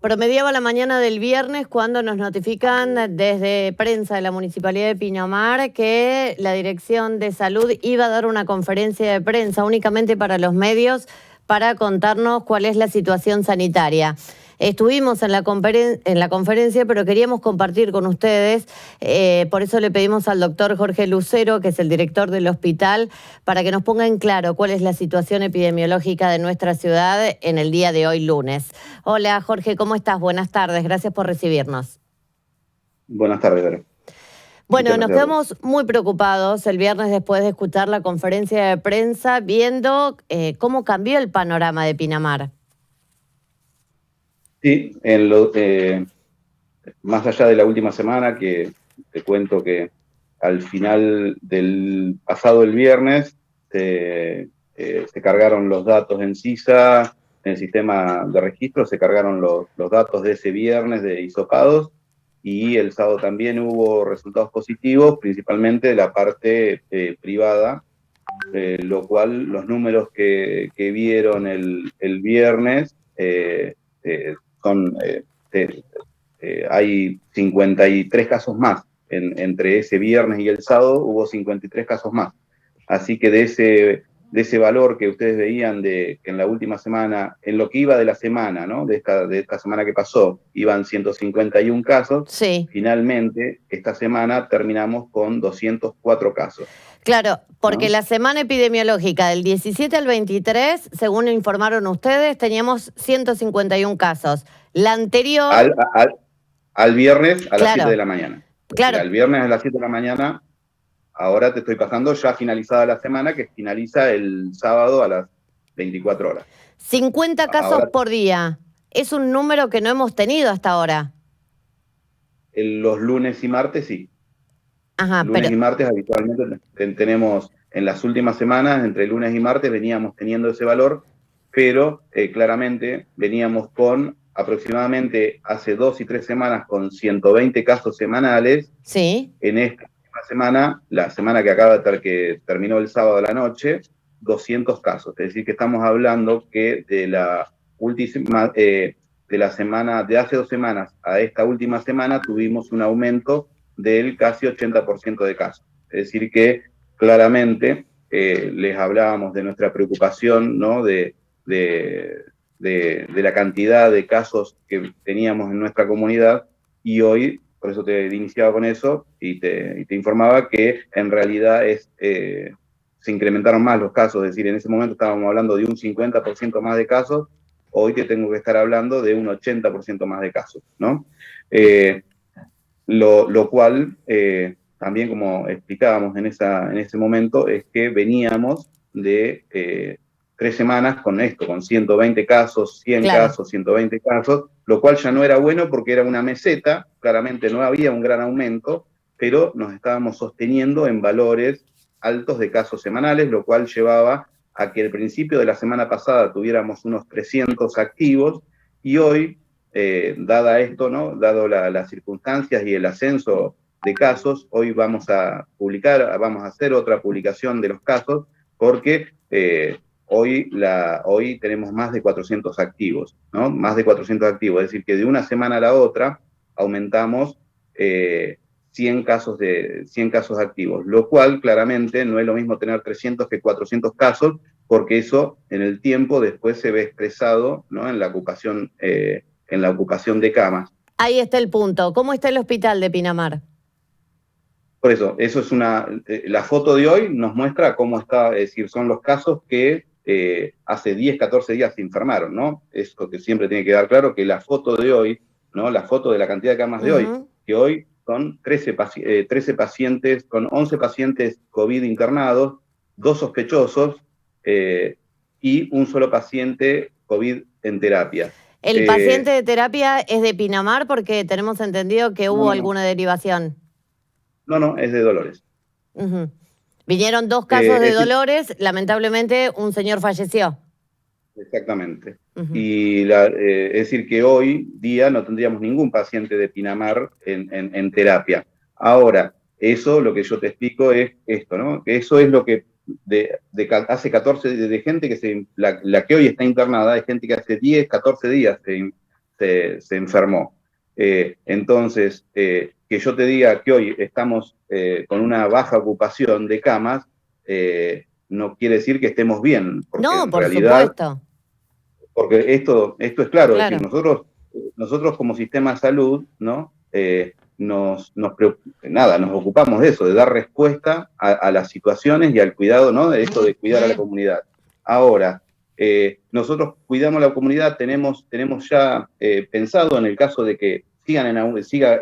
Promediaba la mañana del viernes cuando nos notifican desde prensa de la Municipalidad de Pinamar que la Dirección de Salud iba a dar una conferencia de prensa únicamente para los medios para contarnos cuál es la situación sanitaria. Estuvimos en la conferencia, pero queríamos compartir con ustedes, por eso le pedimos al doctor Jorge Lucero, que es el director del hospital, para que nos ponga en claro cuál es la situación epidemiológica de nuestra ciudad en el día de hoy, lunes. Hola Jorge, ¿cómo estás? Buenas tardes, gracias por recibirnos. Buenas tardes, Vera. Bueno, nos quedamos muy preocupados el viernes después de escuchar la conferencia de prensa, viendo cómo cambió el panorama de Pinamar. Sí, más allá de la última semana, que te cuento que al final del pasado el viernes se cargaron los datos en CISA, en el sistema de registro, se cargaron los datos de ese viernes de hisopados, y el sábado también hubo resultados positivos, principalmente de la parte privada, lo cual los números que vieron el viernes son... hay 53 casos más. Entre ese viernes y el sábado hubo 53 casos más. Así que de ese valor que ustedes veían que en la última semana, en lo que iba de la semana, ¿no? de esta semana que pasó, iban 151 casos, sí. Finalmente esta semana terminamos con 204 casos. Claro, porque ¿no? la semana epidemiológica del 17 al 23, según informaron ustedes, teníamos 151 casos. La anterior... Al viernes a las 7 claro, de la mañana. Claro. Al viernes a las 7 de la mañana, ahora te estoy pasando ya finalizada la semana, que finaliza el sábado a las 24 horas. 50 casos ahora, por día. Es un número que no hemos tenido hasta ahora. Los lunes y martes sí. Ajá, lunes y martes habitualmente tenemos, en las últimas semanas, entre lunes y martes veníamos teniendo ese valor, pero claramente veníamos con aproximadamente hace 2 y 3 semanas con 120 casos semanales. Sí. En esta semana, la semana que terminó el sábado a la noche, 200 casos. Es decir, que estamos hablando que de la última, de la semana, de hace 2 semanas a esta última semana, tuvimos un aumento del casi 80% de casos. Es decir, que claramente les hablábamos de nuestra preocupación, ¿no? de la cantidad de casos que teníamos en nuestra comunidad, y hoy, por eso te iniciaba con eso, y te informaba que en realidad se incrementaron más los casos. Es decir, en ese momento estábamos hablando de un 50% más de casos, hoy te tengo que estar hablando de un 80% más de casos, ¿no? Lo cual, también como explicábamos en ese momento, es que veníamos de 3 semanas con esto, con 120 casos, 100 casos, 120 casos, lo cual ya no era bueno porque era una meseta, claramente no había un gran aumento, pero nos estábamos sosteniendo en valores altos de casos semanales, lo cual llevaba a que al principio de la semana pasada tuviéramos unos 300 activos, y hoy, dada esto, ¿no? Dado las circunstancias y el ascenso de casos, hoy vamos a hacer otra publicación de los casos, porque hoy tenemos más de 400 activos, ¿no? Más de 400 activos, es decir, que de una semana a la otra aumentamos 100 casos activos, lo cual claramente no es lo mismo tener 300 que 400 casos, porque eso en el tiempo después se ve expresado, ¿no? en la ocupación de camas. Ahí está el punto. ¿Cómo está el hospital de Pinamar? Por eso es la foto de hoy nos muestra cómo está, es decir, son los casos que hace 10, 14 días se enfermaron, ¿no? Esto que siempre tiene que quedar claro, que la foto de hoy, ¿no? La foto de la cantidad de camas de hoy, que hoy son 13 pacientes, con 11 pacientes COVID internados, 2 sospechosos y un solo paciente COVID en terapia. ¿El paciente de terapia es de Pinamar? Porque tenemos entendido que hubo alguna derivación. No, es de Dolores. Vinieron 2 casos de Dolores, lamentablemente un señor falleció. Exactamente. Y es decir, que hoy día no tendríamos ningún paciente de Pinamar en terapia. Ahora, eso lo que yo te explico es esto, ¿no? Que eso es lo que hace 14 de gente que la que hoy está internada, es gente que hace 10, 14 días se enfermó. Entonces, que yo te diga que hoy estamos con una baja ocupación de camas, no quiere decir que estemos bien, porque No, en por realidad, supuesto. porque esto es claro, es Claro. decir, nosotros como sistema de salud, ¿no? Nos ocupamos de eso, de dar respuesta a las situaciones y al cuidado, ¿no? De esto de cuidar a la comunidad. Ahora, nosotros cuidamos a la comunidad, tenemos ya pensado en el caso de que siga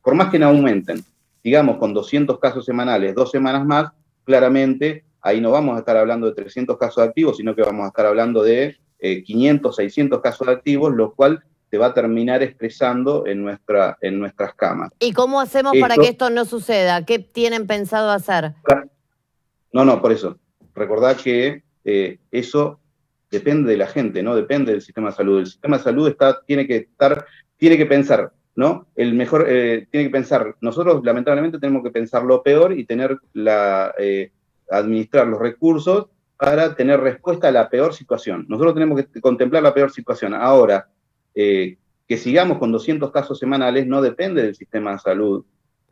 por más que no aumenten, sigamos con 200 casos semanales, 2 semanas más, claramente ahí no vamos a estar hablando de 300 casos activos, sino que vamos a estar hablando de 500, 600 casos activos, lo cual se va a terminar expresando en nuestras camas. ¿Y cómo hacemos para que esto no suceda? ¿Qué tienen pensado hacer? No, por eso. Recordad que eso depende de la gente, no depende del sistema de salud. El sistema de salud tiene que pensar, ¿no? Tiene que pensar. Nosotros, lamentablemente, tenemos que pensar lo peor y administrar los recursos para tener respuesta a la peor situación. Nosotros tenemos que contemplar la peor situación. Ahora, que sigamos con 200 casos semanales no depende del sistema de salud.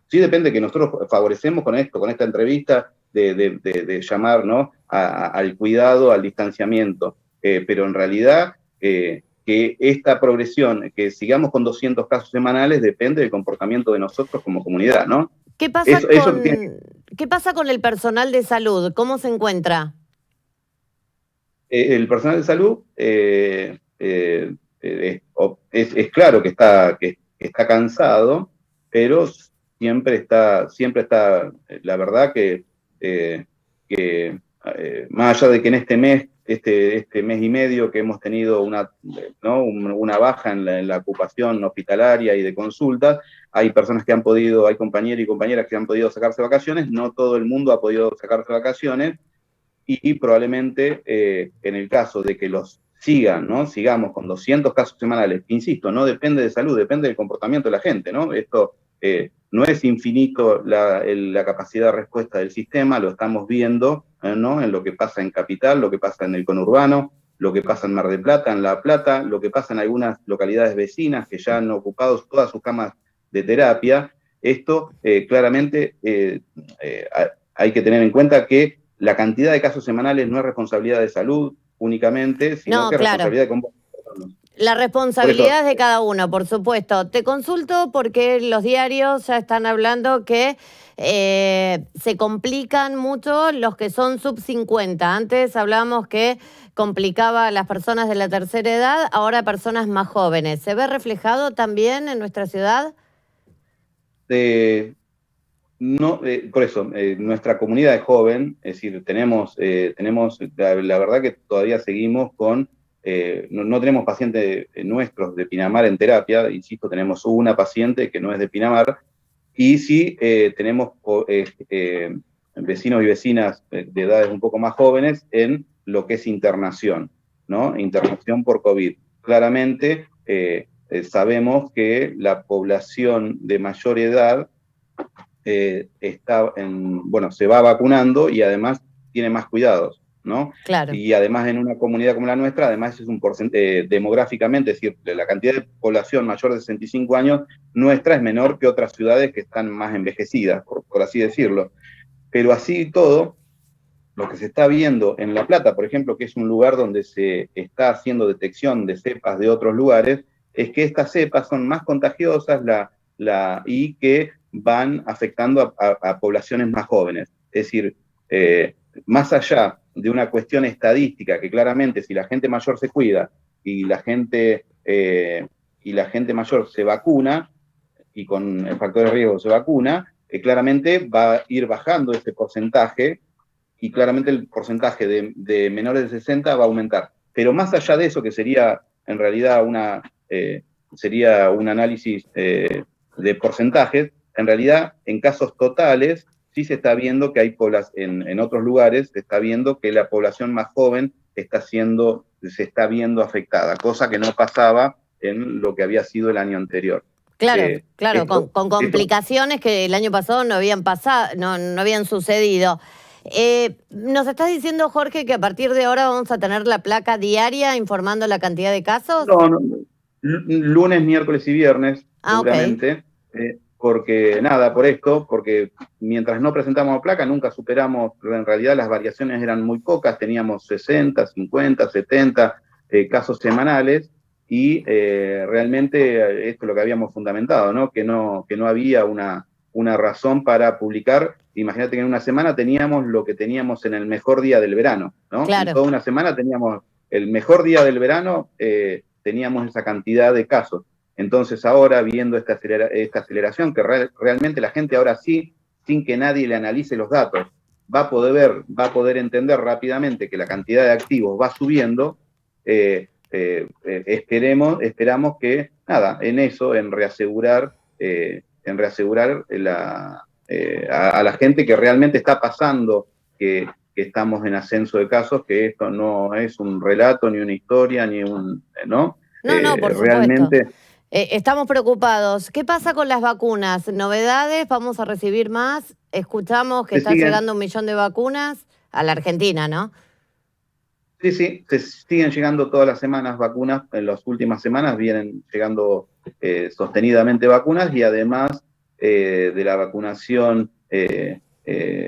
Sí depende que nosotros favorecemos con esta entrevista, de llamar, ¿no? al cuidado, al distanciamiento. Pero en realidad, que esta progresión, que sigamos con 200 casos semanales, depende del comportamiento de nosotros como comunidad, ¿no? ¿Qué pasa con el personal de salud? ¿Cómo se encuentra? El personal de salud es claro que está cansado, pero siempre está, la verdad que más allá de que en este mes y medio que hemos tenido una baja en la ocupación hospitalaria y de consultas, hay personas que hay compañeros y compañeras que han podido sacarse vacaciones, no todo el mundo ha podido sacarse vacaciones, y probablemente en el caso de que sigamos con 200 casos semanales, insisto, no depende de salud, depende del comportamiento de la gente, ¿no? Esto no es infinito la capacidad de respuesta del sistema, lo estamos viendo, ¿no? En lo que pasa en Capital, lo que pasa en el conurbano, lo que pasa en Mar del Plata, en La Plata, lo que pasa en algunas localidades vecinas que ya han ocupado todas sus camas de terapia. Esto claramente hay que tener en cuenta que la cantidad de casos semanales no es responsabilidad de salud únicamente, sino que es responsabilidad de comportamiento. La responsabilidad es de cada uno, por supuesto. Te consulto porque los diarios ya están hablando que se complican mucho los que son sub 50. Antes hablábamos que complicaba a las personas de la tercera edad, ahora personas más jóvenes. ¿Se ve reflejado también en nuestra ciudad? No, por eso, nuestra comunidad es joven, es decir, tenemos la verdad que todavía seguimos con, no tenemos pacientes nuestros de Pinamar en terapia, insisto, tenemos una paciente que no es de Pinamar, y sí tenemos vecinos y vecinas de edades un poco más jóvenes en lo que es internación, ¿no? Internación por COVID. Claramente sabemos que la población de mayor edad se va vacunando y además tiene más cuidados, ¿no? Claro. Y además en una comunidad como la nuestra, además es un porcentaje, demográficamente, es decir, la cantidad de población mayor de 65 años nuestra es menor que otras ciudades que están más envejecidas, por así decirlo. Pero así y todo, lo que se está viendo en La Plata, por ejemplo, que es un lugar donde se está haciendo detección de cepas de otros lugares, es que estas cepas son más contagiosas y que van afectando a poblaciones más jóvenes. Es decir, más allá de una cuestión estadística, que claramente si la gente mayor se cuida y la gente mayor se vacuna, y con el factor de riesgo se vacuna, claramente va a ir bajando este porcentaje, y claramente el porcentaje de menores de 60 va a aumentar. Pero más allá de eso, que sería en realidad sería un análisis de porcentajes, en realidad en casos totales sí se está viendo que hay en otros lugares, se está viendo que la población más joven se está viendo afectada, cosa que no pasaba en lo que había sido el año anterior. Claro, con complicaciones que el año pasado no habían pasado, no habían sucedido. ¿Nos estás diciendo, Jorge, que a partir de ahora vamos a tener la placa diaria informando la cantidad de casos? Lunes, miércoles y viernes, Ah, ok. seguramente, porque nada, por esto, porque mientras no presentamos placa, nunca superamos, en realidad las variaciones eran muy pocas, teníamos 60, 50, 70 casos semanales, y realmente esto es lo que habíamos fundamentado, ¿no? Que no había una razón para publicar. Imagínate que en una semana teníamos lo que teníamos en el mejor día del verano, ¿no? En Claro. toda una semana teníamos el mejor día del verano, teníamos esa cantidad de casos. Entonces ahora, viendo esta aceleración, que realmente la gente ahora sí, sin que nadie le analice los datos, va a poder entender rápidamente que la cantidad de activos va subiendo. Esperamos que, nada, en eso, en reasegurar a la gente que realmente está pasando, que estamos en ascenso de casos, que esto no es un relato, ni una historia, ni un, ¿no? No, no, por supuesto. Realmente, Estamos preocupados. ¿Qué pasa con las vacunas? ¿Novedades? ¿Vamos a recibir más? Escuchamos que se está siguen, llegando 1 millón de vacunas a la Argentina, ¿no? sí, sí, se siguen llegando todas las semanas vacunas. En las últimas semanas vienen llegando sostenidamente vacunas, y además de la vacunación,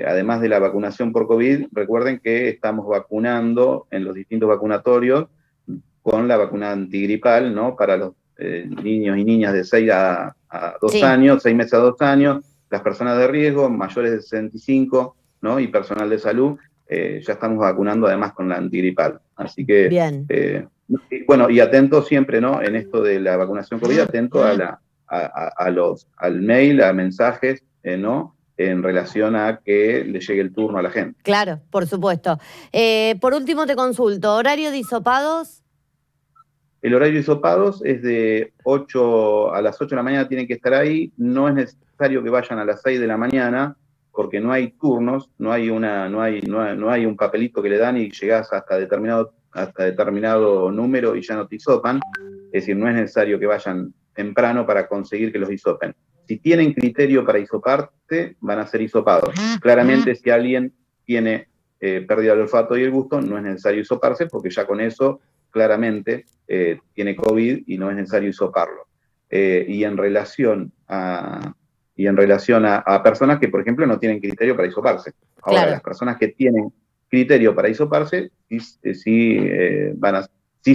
además de la vacunación por COVID, recuerden que estamos vacunando en los distintos vacunatorios con la vacuna antigripal, ¿no? Para los niños y niñas de 6 a 2 Sí, años, 6 meses a 2 años, las personas de riesgo, mayores de 65, ¿no? Y personal de salud. Ya estamos vacunando además con la antigripal. Así que, bien. bueno, y atento siempre, ¿no? En esto de la vacunación COVID, atento al mail, a mensajes, ¿no? En relación a que le llegue el turno a la gente. Claro, por supuesto. Por último te consulto, ¿horario de hisopados? El horario de hisopados es de 8 a las 8 de la mañana, tienen que estar ahí. No es necesario que vayan a las 6 de la mañana, porque no hay turnos, no hay un papelito que le dan y llegás hasta determinado número y ya no te hisopan. Es decir, no es necesario que vayan temprano para conseguir que los hisopen. Si tienen criterio para hisoparte, van a ser hisopados. Claramente, si alguien tiene pérdida del olfato y el gusto, no es necesario hisoparse, porque ya con eso claramente tiene COVID y no es necesario hisoparlo. Y en relación a personas que, por ejemplo, no tienen criterio para hisoparse. Ahora, Claro. las personas que tienen criterio para hisoparse, sí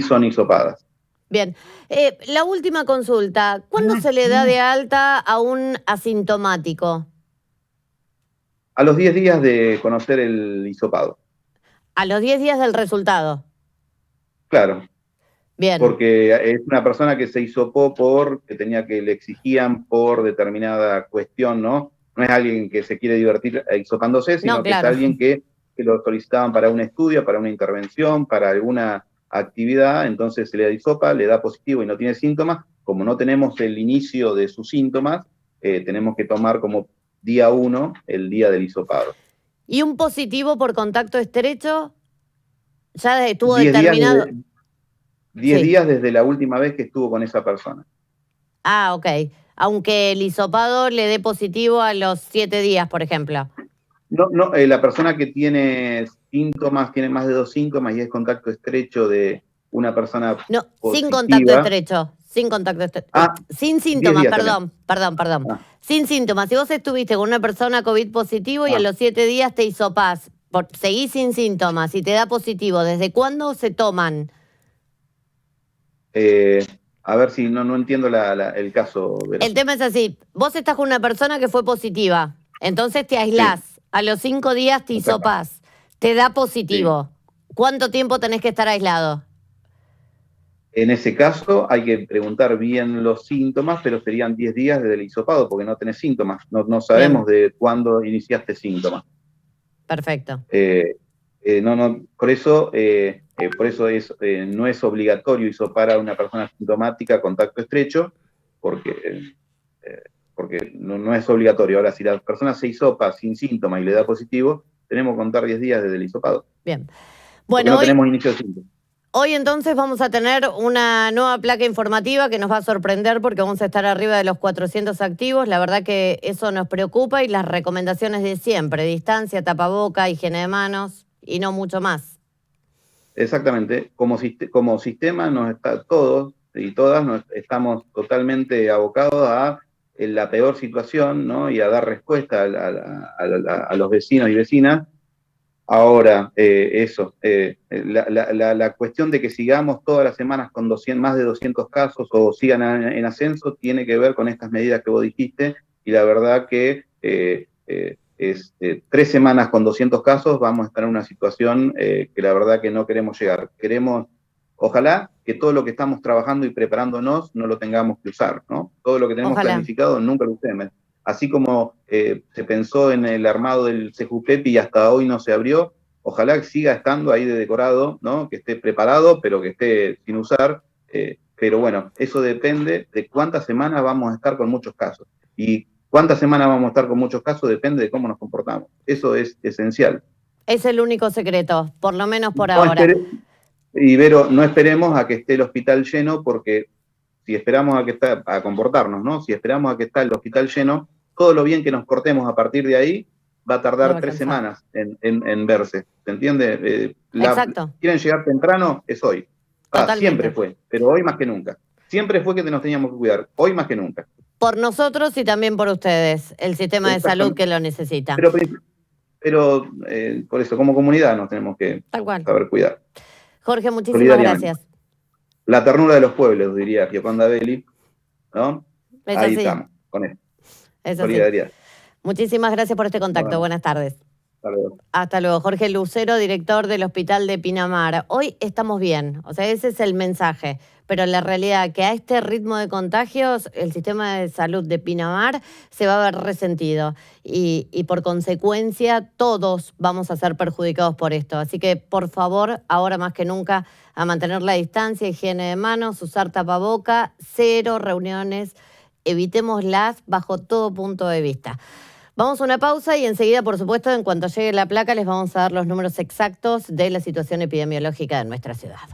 son hisopadas. Bien. La última consulta, ¿cuándo se le da de alta a un asintomático? A los 10 días de conocer el hisopado. A los 10 días del resultado. Claro, Bien. porque es una persona que se hisopó le exigían por determinada cuestión, ¿no? No es alguien que se quiere divertir hisopándose, No, sino que es claro. alguien que lo solicitaban para un estudio, para una intervención, para alguna actividad. Entonces se le hisopa, le da positivo y no tiene síntomas. Como no tenemos el inicio de sus síntomas, tenemos que tomar como día 1 el día del hisopado. ¿Y un positivo por contacto estrecho? ¿Ya estuvo 10 días, determinado? 10 Sí. días desde la última vez que estuvo con esa persona. Ah, ok. Aunque el hisopado le dé positivo a los 7 días, por ejemplo. No, no, la persona que tiene síntomas, tiene más de 2 síntomas y es contacto estrecho de una persona No, sin contacto positiva. estrecho. Sin contacto estrecho. Ah, Sin 10 síntomas, días también. perdón. Ah, Sin síntomas. Si vos estuviste con una persona COVID positivo y a ah. los 7 días te hisopás, seguís sin síntomas y te da positivo, ¿desde cuándo se toman? A ver si no entiendo el caso, Vero. El tema es así, vos estás con una persona que fue positiva, entonces te Sí, aislás, a los 5 días te acá, hisopás, te da sí. positivo. ¿Cuánto tiempo tenés que estar aislado? En ese caso hay que preguntar bien los síntomas, pero serían 10 días desde el hisopado, porque no tenés síntomas. No Bien, sabemos de cuándo iniciaste síntomas. perfecto. Por eso no es obligatorio hisopar a una persona asintomática contacto estrecho, porque, porque no es obligatorio. Ahora, si la persona se hisopa sin síntomas y le da positivo, tenemos que contar 10 días desde el hisopado, Bien. porque Bueno, no tenemos inicio de síntomas. hoy entonces vamos a tener una nueva placa informativa que nos va a sorprender porque vamos a estar arriba de los 400 activos. La verdad que eso nos preocupa y las recomendaciones de siempre, distancia, tapaboca, higiene de manos y no mucho más. Exactamente, como sistema nos está todos y todas estamos totalmente abocados a la peor situación, ¿no? Y a dar respuesta a los vecinos y vecinas. Ahora, la cuestión de que sigamos todas las semanas con más de 200 casos o sigan en ascenso tiene que ver con estas medidas que vos dijiste, y la verdad que 3 semanas con 200 casos vamos a estar en una situación que la verdad que no queremos llegar. Ojalá que todo lo que estamos trabajando y preparándonos no lo tengamos que usar, ¿no? Todo lo que tenemos planificado nunca lo usemos. Así como se pensó en el armado del CEJUPEPI y hasta hoy no se abrió, ojalá que siga estando ahí de decorado, ¿no? Que esté preparado, pero que esté sin usar. Pero bueno, eso depende de cuántas semanas vamos a estar con muchos casos. Y cuántas semanas vamos a estar con muchos casos depende de cómo nos comportamos. Eso es esencial. Es el único secreto, por lo menos por ahora. Y Vero, no esperemos a que esté el hospital lleno, porque si esperamos a comportarnos, ¿no? Si esperamos a que esté el hospital lleno, todo lo bien que nos cortemos a partir de ahí va a tardar 3 semanas en verse. ¿Se entiende? Exacto. Quieren llegar temprano, es hoy. Siempre fue, pero hoy más que nunca. Siempre fue que nos teníamos que cuidar, hoy más que nunca. Por nosotros y también por ustedes, el sistema de salud que lo necesita. Pero por eso, como comunidad nos tenemos que saber cuidar. Jorge, muchísimas gracias. La ternura de los pueblos, diría Gioconda Belli, ¿no? Ahí estamos, con esto. Solidaridad. Muchísimas gracias por este contacto. Bueno. Buenas tardes. Hasta luego. Hasta luego. Jorge Lucero, director del Hospital de Pinamar. Hoy estamos bien, o sea, ese es el mensaje. Pero la realidad es que a este ritmo de contagios, el sistema de salud de Pinamar se va a ver resentido. Y por consecuencia, todos vamos a ser perjudicados por esto. Así que, por favor, ahora más que nunca, a mantener la distancia, higiene de manos, usar tapaboca, 0 reuniones, evitémoslas bajo todo punto de vista. Vamos a una pausa y enseguida, por supuesto, en cuanto llegue la placa, les vamos a dar los números exactos de la situación epidemiológica de nuestra ciudad.